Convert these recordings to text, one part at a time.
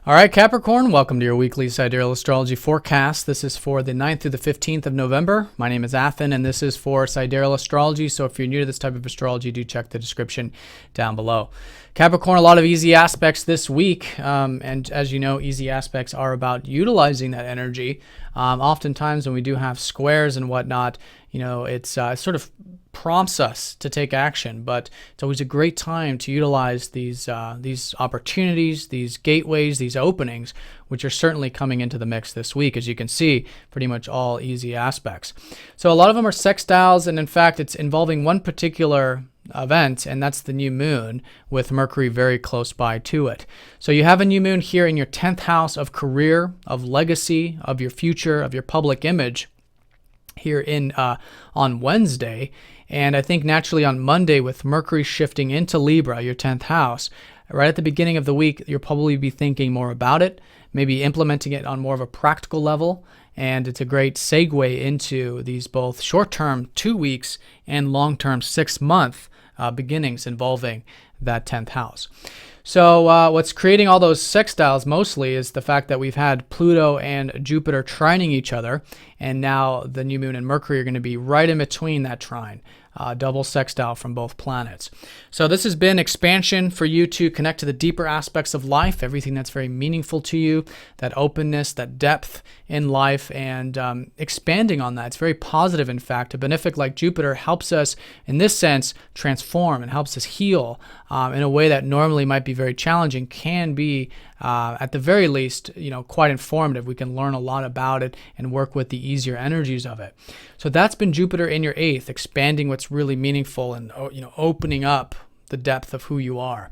All right, Capricorn, welcome to your weekly Sidereal Astrology forecast. This is for the 9th through the 15th of November. My name is Athen, and this is for Sidereal Astrology. So if you're new to this type of astrology, do check the description down below. Capricorn, a lot of easy aspects this week. And as you know, easy aspects are about utilizing that energy. Oftentimes when we do have squares and whatnot, it sort of prompts us to take action, but it's always a great time to utilize these opportunities, these gateways, these openings, which are certainly coming into the mix this week. As you can see, pretty much all easy aspects. So a lot of them are sextiles, and in fact, it's involving one particular event, and that's the new moon with Mercury very close by to it. So you have a new moon here in your 10th house of career, of legacy, of your future, of your public image here on Wednesday. And I think naturally on Monday, with Mercury shifting into Libra, your 10th house, right at the beginning of the week, you'll probably be thinking more about it, maybe implementing it on more of a practical level. And it's a great segue into these both short-term 2 weeks and long-term 6-month beginnings involving that 10th house. So what's creating all those sextiles mostly is the fact that we've had Pluto and Jupiter trining each other, and now the new moon and Mercury are going to be right in between that trine. Double sextile from both planets. So this has been expansion for you to connect to the deeper aspects of life, everything that's very meaningful to you, that openness, that depth in life, and expanding on that. It's very positive, in fact. A benefic like Jupiter helps us, in this sense, transform and helps us heal in a way that normally might be very challenging, can be at the very least, quite informative. We can learn a lot about it and work with the easier energies of it. So that's been Jupiter in your 8th, expanding what's really meaningful and opening up the depth of who you are,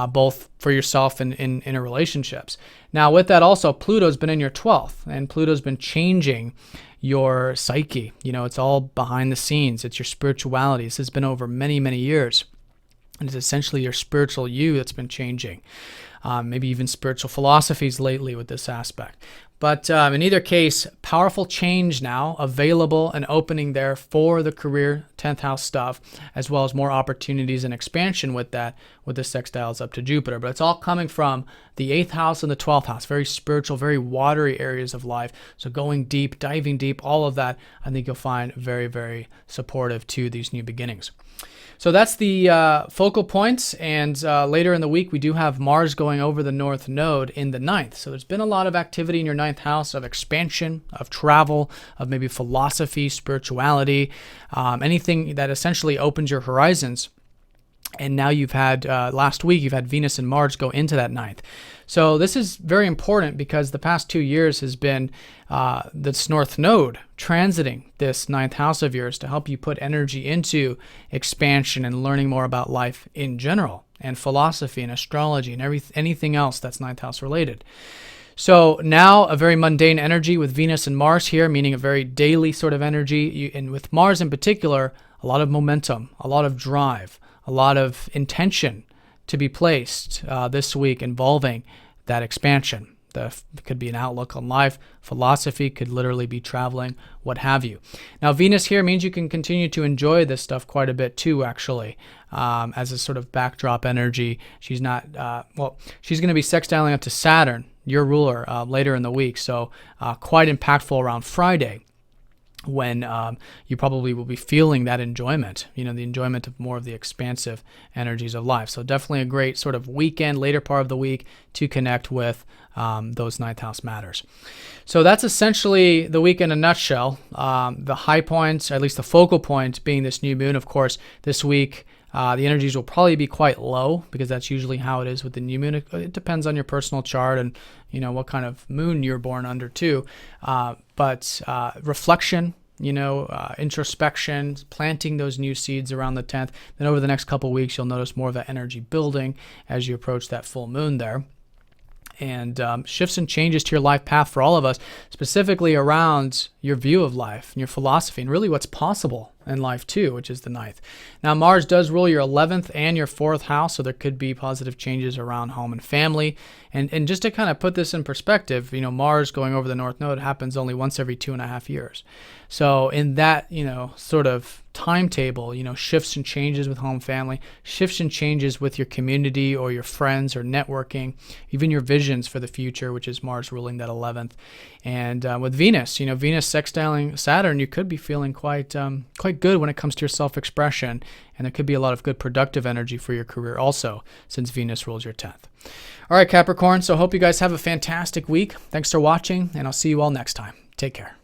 both for yourself and in interrelationships. Now, with that also, Pluto's been in your 12th, and Pluto's been changing your psyche. It's all behind the scenes. It's your spirituality. This has been over many, many years. And it's essentially your spiritual you that's been changing. Maybe even spiritual philosophies lately with this aspect. But in either case, powerful change now available and opening there for the career 10th house stuff, as well as more opportunities and expansion with that, with the sextiles up to Jupiter. But it's all coming from the 8th house and the 12th house, very spiritual, very watery areas of life. So going deep, diving deep, all of that, I think you'll find very, very supportive to these new beginnings. So that's the focal points, and later in the week we do have Mars going over the North Node in the 9th. So there's been a lot of activity in your 9th house of expansion, of travel, of maybe philosophy, spirituality, anything that essentially opens your horizons. And now you've had, last week, you've had Venus and Mars go into that 9th. So this is very important because the past 2 years has been this North Node transiting this 9th house of yours to help you put energy into expansion and learning more about life in general, and philosophy and astrology and anything else that's 9th house related. So now a very mundane energy with Venus and Mars here, meaning a very daily sort of energy. And with Mars in particular, a lot of momentum, a lot of drive, a lot of intention to be placed this week involving that expansion. Could be an outlook on life, philosophy, could literally be traveling, what have you. Now, Venus here means you can continue to enjoy this stuff quite a bit too, actually, as a sort of backdrop energy. She's not, she's going to be sextiling up to Saturn, your ruler, later in the week. So quite impactful around Friday, when you probably will be feeling that enjoyment, the enjoyment of more of the expansive energies of life. So definitely a great sort of weekend, later part of the week, to connect with those 9th house matters. So that's essentially the week in a nutshell. The high points, or at least the focal point, being this new moon. Of course, this week, the energies will probably be quite low, because that's usually how it is with the new moon. It depends on your personal chart and what kind of moon you're born under too. But reflection, introspection, planting those new seeds around the 10th. Then over the next couple weeks, you'll notice more of that energy building as you approach that full moon there. And shifts and changes to your life path for all of us, specifically around your view of life and your philosophy and really what's possible in life too, which is the 9th. Now, Mars does rule your 11th and your 4th house, so there could be positive changes around home and family. And just to kind of put this in perspective, Mars going over the North Node happens only once every 2.5 years. So in that, sort of timetable, shifts and changes with home, family, shifts and changes with your community or your friends or networking, even your visions for the future, which is Mars ruling that 11th. And with Venus, Venus sextiling Saturn, you could be feeling quite good when it comes to your self-expression. And there could be a lot of good productive energy for your career also, since Venus rules your 10th. All right, Capricorn, so I hope you guys have a fantastic week. Thanks for watching, and I'll see you all next time. Take care.